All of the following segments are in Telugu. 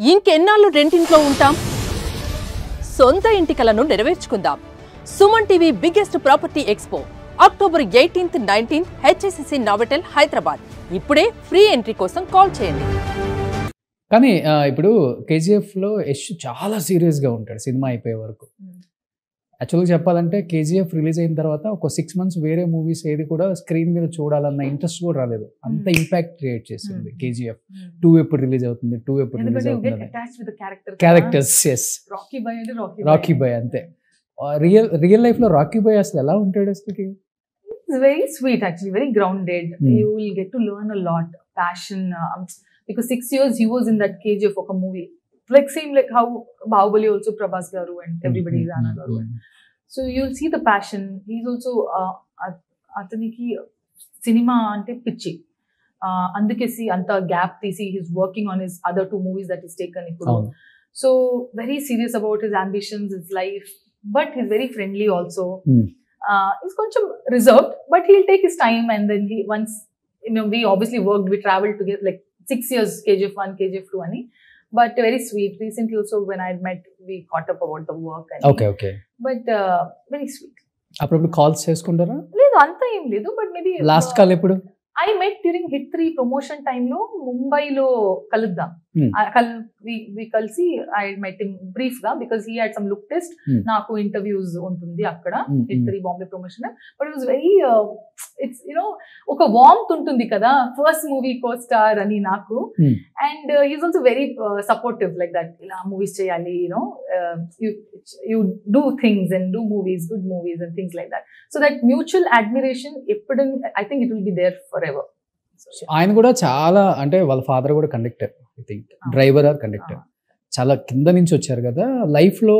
ఇంకెన్నాళ్ళు రెంటింట్లో ఉంటాం? సొంత ఇంటి కలను నెరవేర్చుకుందాం. Suman TV biggest property expo October 18th, 19th HSCC Novotel Hyderabad. ఇప్పుడే ఫ్రీ ఎంట్రీ కోసం కాల్ చేయండి. కానీ ఇప్పుడు కేజీఎఫ్లో యష్ చాలా సీరియస్గా ఉంటాడు సినిమా అయిపోయే వరకు. యాక్చువల్గా చెప్పాలంటే కేజీఎఫ్ రిలీజ్ అయిన తర్వాత ఒక 6 months వేరే మూవీస్ ఏది కూడా స్క్రీన్ మీద చూడాలన్న ఇంట్రెస్ట్ కూడా రాలేదు. అంత ఇంపాక్ట్ క్రియేట్ చేసింది కేజీఎఫ్. 2 ఎప్పుడు రిలీజ్ అవుతుంది, 2 ఎప్పుడు రిలీజ్ అవుతుంది, క్యారెక్టర్స్. ఎస్, రాకీ బాయ్ అంతే. రియల్ లైఫ్ లో రాకీ బాయ్ అసలు ఎలా ఉంటాడు అసలుకి? It's very sweet, actually, very grounded. You will get to learn a lot, passion. Because 6 years he was in that KGF of a movie. Like same like how Bahubali also Prabhas Garu and everybody is Anna Garu. So you'll see the passion. He's also ataniki cinema ante pichi. Andukesi anta gap tisi he's working on his other 2 movies that he's taken ippudu. So very serious about his ambitions, his life, but he's very friendly also. He's కొంచెం reserved, but he'll take his time, and then he once, we obviously worked, we traveled together like 6 years, KGF1, KGF2 ani, but very sweet. Recently also when I had met, we caught up about the work and okay but very sweet. అప్పుడు కాల్స్ చేసుకుంటారా? లేదు, అంత ఏం లేదు, but maybe లాస్ట్ కాల్ ఎప్పుడు? I met during Hit 3 promotion time lo Mumbai lo kaluddam. We kalsi I met him brief ga because he had some look test. Naaku interviews untundi akkada Hit 3 Bombay promotion, but it was very it's oka warmth untundi kada, first movie co-star ani naaku, and he's also very supportive like that. Ila movies cheyali, you do things and do movies, good movies and things like that. So that mutual admiration, I think it will be there forever. ఆయన కూడా చాలా, అంటే వాళ్ళ ఫాదర్ కూడా conductor, I think driver or conductor, చాలా కింద నుంచి వచ్చారు కదా. లైఫ్ లో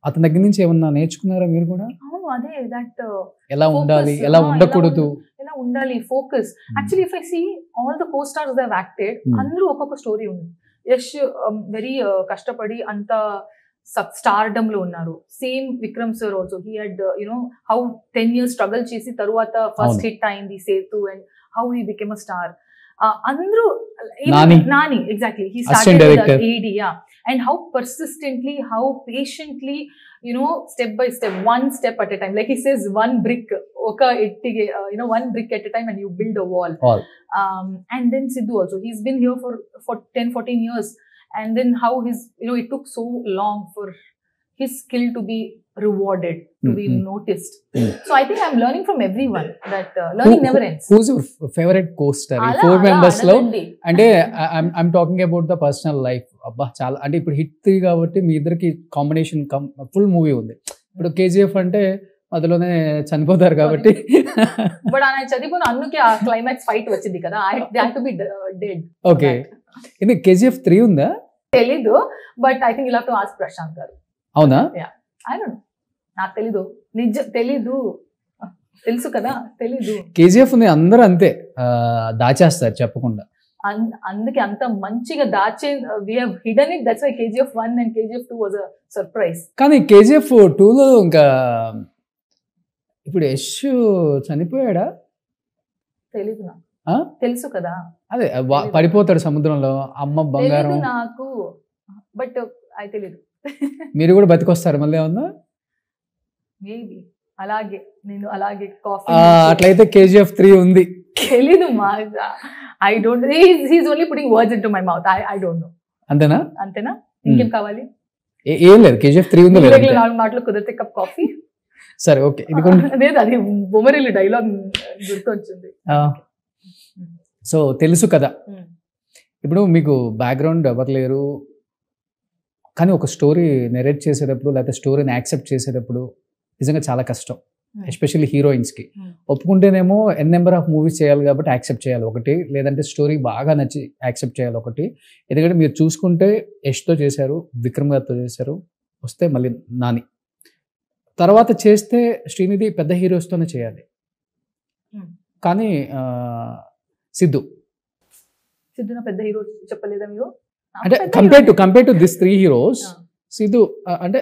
అతని దగ్గర నుంచి ఏమన్నా నేర్చుకున్నారా మీరు కూడా? అవును, అదే దట్ ఎలా ఉండాలి, ఎలా ఉండకూడదు, ఎలా ఉండాలి, focus. Actually if I see all the co stars they have acted, అందరూ ఒక్కొక్క స్టోరీ ఉంది. యష్ వెరీ కష్టపడి అంత స్టార్డమ్ లో ఉన్నారు. Same Vikram sir also, he had how 10 years struggle చేసి తరువాత ఫస్ట్ హిట్ అయింది Sethu, and how he became a star. Andru Nani, exactly, he started with AD, and how persistently, how patiently, step by step, one step at a time, like he says, one brick oka ettige, one brick at a time, and you build a wall. And then Sidhu also, he's been here for 10-14 years, and then how his it took so long for his skill to be rewarded, to be noticed. So I think I'm learning from everyone, that learning never ends. Who's your favorite co-star? 4 members lo ante I'm talking about the personal life. Abba chaala ante ippudu hit 3 kabatti మీ ఇద్దరికి కాంబినేషన్ ఫుల్ మూవీ ఉంది. ఇప్పుడు కేజీఎఫ్ అంటే అదలోనే చనిపోతారు కాబట్టి, బట్ ఆయన చనిపోయిన అందుకే ఆ క్లైమాక్స్ ఫైట్ వచ్చింది కదా, I had to be dead. Okay, ఇది కేజీఎఫ్ 3 ఉందా? తెలీదు, but I think you'll have to ask Prashanth garu. అవునా? Yeah, I don't know, నాకు తెలీదు, తెలీదు, తెలుసు కదా, తెలీదు. కేజీఎఫ్ ని అందరూ అంతే దాచేస్తారు చెప్పకుండా, అందుకే అంత మంచిగా దాచే, we have hidden it, that's why KGF1 and KGF2 was a surprise. కానీ కేజీఎఫ్ 2 లో ఇంకా ఇప్పుడు యష్ చనిపోయాడా? తెలీదు నాకు, తెలుసు కదా, అదే పడిపోతాడు సముద్రంలో, అమ్మ బంగారం నాకు, బట్ అది తెలీదు. మీరు కూడా బతికొస్తారు మళ్ళీ ఏమన్నా? మేబీ అలాగే, నేను అలాగే కాఫీ, అట్లయితే కేజీఎఫ్ 3 ఉంది. తెలీదు మా, I don't know, he's only putting words into my mouth, I don't know. అంతేనా ఇంకేం కావాలి? ఏం లేదు, కేజీఎఫ్ 3 ఉంది. 4 మాటలు కుదిరితే కప్ కాఫీ. సరే, ఓకే, ఇది లేదు, అది బొమ్మరిల్లు డైలాగ్ గుర్తొచ్చింది. సో తెలుసు కదా, ఇప్పుడు మీకు బ్యాక్గ్రౌండ్ ఎవరు లేరు, కానీ ఒక స్టోరీ నెరేట్ చేసేటప్పుడు లేకపోతే స్టోరీని యాక్సెప్ట్ చేసేటప్పుడు నిజంగా చాలా కష్టం, ఎస్పెషల్లీ హీరోయిన్స్కి. ఒప్పుకుంటేనేమో నెంబర్ ఆఫ్ మూవీస్ చేయాలి కాబట్టి యాక్సెప్ట్ చేయాలి ఒకటి, లేదంటే స్టోరీ బాగా నచ్చి యాక్సెప్ట్ చేయాలి ఒకటి. ఎందుకంటే మీరు చూసుకుంటే యష్తో చేశారు, విక్రమ్ గారితో చేశారు, వస్తే మళ్ళీ నాని, తర్వాత చేస్తే శ్రీనిధి, పెద్ద హీరోస్తోనే చేయాలి. కానీ సిద్ధు నా పెద్ద హీరో చెప్పలేదా మీరు? అంటే compare to this 3 heroes, Siddhu అంటే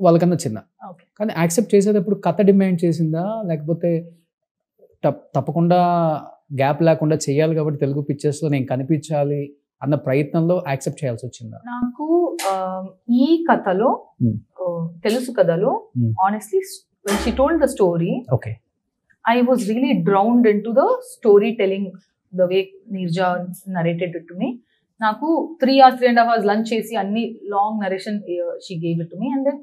వాళ్ళకన్నా చిన్న. కానీ యాక్సెప్ట్ చేసేటప్పుడు కథ డిమాండ్ చేసిందా, లేకపోతే తప్పకుండా గ్యాప్ లేకుండా చేయాలి కాబట్టి తెలుగు పిక్చర్స్లో నేను కనిపించాలి అన్న ప్రయత్నంలో యాక్సెప్ట్ చేయాల్సి వచ్చిందా? నాకు ఈ కథలో తెలుసు కథలో honestly when she told the story, okay, I was really drowned into the storytelling, the way Neerja narrated it to me. Naku 3.5 hours lunch chesi anni long narration she gave it to me, and then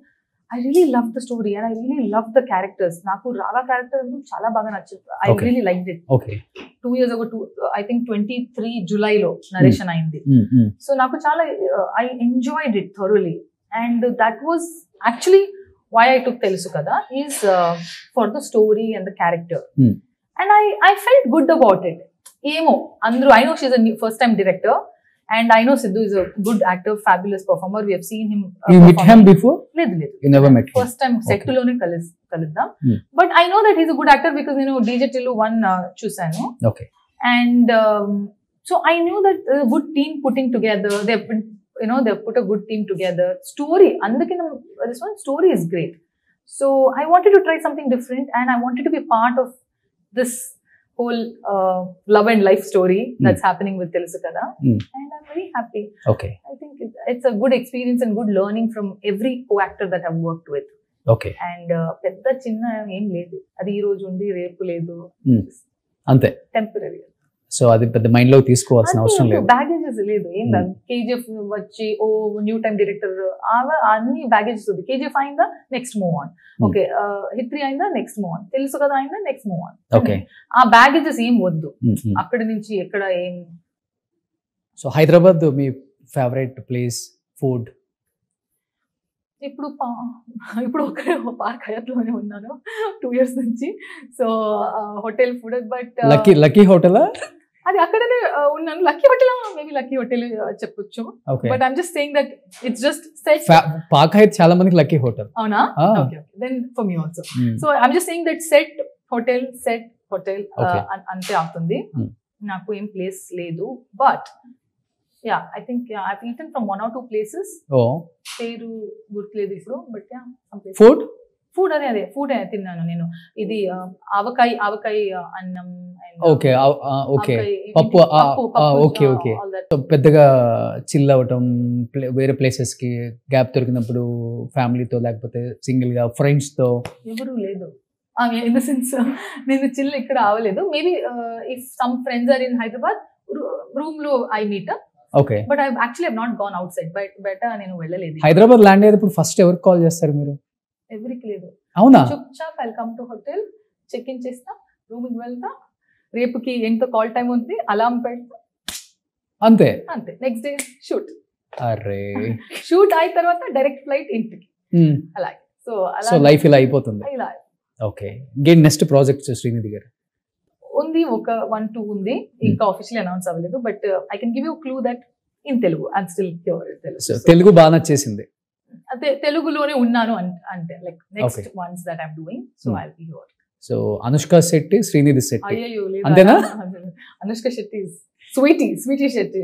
I really loved the story and I really loved the characters. Naku Raga character andu chala baga nachindi. I really liked it. Okay. 2 years ago, I think 23 July lo narration ayindi. So naku chala I enjoyed it thoroughly, and that was actually why I took Telusu Kada is for the story and the character. And I felt good about it. Emo andru, I know she's a first time director, and I know Sidhu is a good actor, fabulous performer. We have seen him you met him before? Ledu You never met him? First time set lone kaluddam. But I know that he's a good actor because DJ Tillu one chusanu. Okay. And so I knew that a good team putting together, they've put a good team together. Story, this one story is great. So I wanted to try something different, and I wanted to be a part of this whole love and life story that's happening with Telusu Kada. And I'm very happy. Okay. I think it's a good experience and good learning from every co-actor that I've worked with. Okay. And పెద్ద చిన్న ఏం లేదు, అది ఈ రోజు ఉంది రేపు లేదు, అంతే, టెంపరీ. సో అది పెద్ద మైండ్ లో తీసుకోవాల్సిన అవసరం లేదు. బ్యాగేజెస్ లేదు, ఏం లేదు. కేజీఎఫ్ వచ్చి న్యూ టైమ్ డైరెక్టర్ అన్ని బ్యాగేజెస్ ఉంది. కేజీఎఫ్ అయిందా నెక్స్ట్ మూవ్ ఆన్, ఓకే హిత్రి అయిందా నెక్స్ట్ మూవ్ ఆన్, తెలుసు కదా అయిందా నెక్స్ట్ మూవ్ ఆన్. ఓకే, ఆ బ్యాగేజెస్ ఏం వద్దు, అక్కడి నుంచి ఎక్కడ ఏం. సో హైదరాబాద్ మీ ఫేవరెట్ ప్లేస్, ఫుడ్? ఇప్పుడు ఒకరే పార్క్ హయాత్లోనే ఉన్నాను 2 years నుంచి. So hotel food, but lucky హోటలా? అది అక్కడనే ఉన్నాను. Lucky hotel, maybe lucky hotel చెప్పొచ్చు. But I'm just saying that it's just set. Park Hyatt చాలా మందికి లక్కీ హోటల్. అవునా? Okay, then for me also. So I'm just saying that set hotel అంతే అవుతుంది. నాకు ఏం ప్లేస్ లేదు. But yeah, I think I've eaten from 1 or 2 places. పేరు గుర్తులేదు ఇప్పుడు, బట్ ఫుడ్ అదే ఫుడ్ తిన్నాను నేను. ఇది ఆవకాయ అన్నం, ఓకే ఓకే, పప్పు. Okay okay. పెద్దగా చిల్ అవటం, వేరే ప్లేసెస్ కి గ్యాప్ దొరికినప్పుడు ఫ్యామిలీతో లేకపోతే సింగిల్ గా ఫ్రెండ్స్ తో? ఎవరు లేదు, ఇన్ ద సెన్స్ నేను చిల్ ఇక్కడ అవ్వలేదు. Maybe if some friends are in Hyderabad, room లో I meet up. Okay, but I actually have not gone outside. But నేను వెళ్ళలేదు. హైదరాబాద్ ల్యాండ్ అయ్యేటప్పుడు ఫస్ట్ ఎవరికి కాల్ చేస్తారు మీరు? ఎవరికి లేదు. అవునా? చుప్చాప్ welcome to hotel, check in చేస్తా, రూమ్ కి వెళ్తా, రేపుకి ఎంత కాల్ టైం ఉంది అలారం పెడతా, అంతే. Next day shoot. అరే, షూట్ అయిన తర్వాత డైరెక్ట్ ఫ్లైట్ ఇంటికి, అలాగే. సో లైఫ్ ఇలా అయిపోతుంది. Okay, get next project Srinidhi garu ఉంది, ఒక 1-2 ఉంది, ఇంకా ఆఫీషియల్లీ అనౌన్స్ అవ్వలేదు. But I can give you clue that in Telugu I am still pure Telugu. Telugu బాగా నచ్చేసింది. అదే తెలుగులోనే ఉన్నాను అంటే, like next ones that I am doing, so I will be here. So Anushka Shetty, Srinidhi Shetty. అయ్యో లేదు, అంతేనా? Anushka Shetty is Sweety Shetty.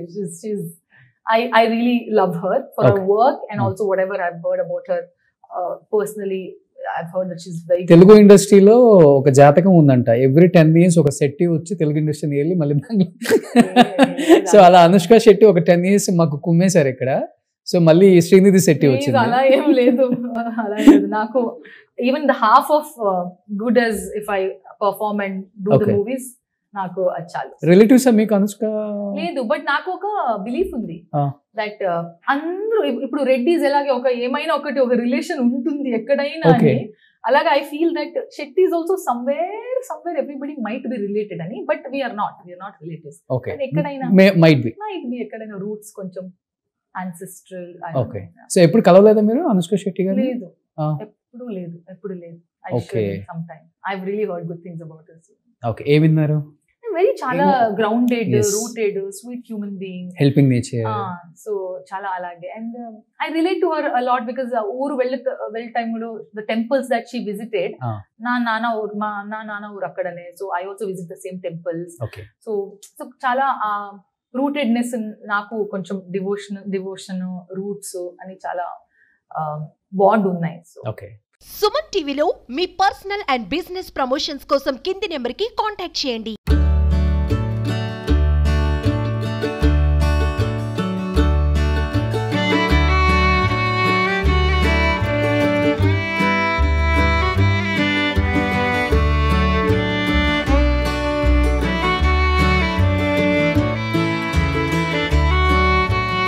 I really love her for her work, and also whatever I've heard about her personally, I've heard that she's very good. Telugu ఇండస్ట్రీలో ఒక జాతకం ఉందంట, ఎవ్రీ 10 years ఒక శెట్టి వచ్చి తెలుగు ఇండస్ట్రీని వెళ్ళి మళ్ళీ సో అలా అనుష్క శెట్టి ఒక 10 years మాకు కుమ్మేశారు ఇక్కడ. సో మళ్ళీ శ్రీనిధి శెట్టి వచ్చింది. అలా ఏం లేదు, అలా లేదు. నాకు even the half of good as if I perform and do the movies, నాకు చాలు. రిలేటివ్స్ మీకు అనుష్క? లేదు, బట్ నాకు ఒక బిలీఫ్ ఉంది దట్ అందరూ ఇప్పుడు రెడ్డిస్ ఎలాగే ఒక ఏమైనా ఒక రిలేషన్ ఉంటుంది ఎక్కడైనా అని, అలాగే I feel that Shetty is also somewhere everybody might be related అని. But we're not relatives. ఎక్కడైనా మైట్ బి ఎక్కడైనా రూట్స్ కొంచెం ancestral. ఓకే, సో ఎప్పుడు కలవలేదా మీరు అనుష్క శెట్టి గారు? లేదు, ఎప్పుడు లేదు. I should sometime. I've really heard good things about her. Okay, ఏ విన్నారు? వెరీ చాలా grounded, rooted, sweet human being, helping nature. So చాలా అలాగే. And I relate to her a lot because ఊరు వెళ్ళే టైంలో the temples that she visited, మా నాన్న ఊరు అక్కడనే. So I also visit the same temples. So చాలా రూటెడ్నెస్, నాకు కొంచెం డివోషన్ రూట్స్ అని చాలా బాండ్ ఉన్నాయి. ఓకే, సుమన్ టీవీలో మీ పర్సనల్ అండ్ బిజినెస్ ప్రమోషన్స్ కోసం కింది నెంబర్కి కాంటాక్ట్ చేయండి.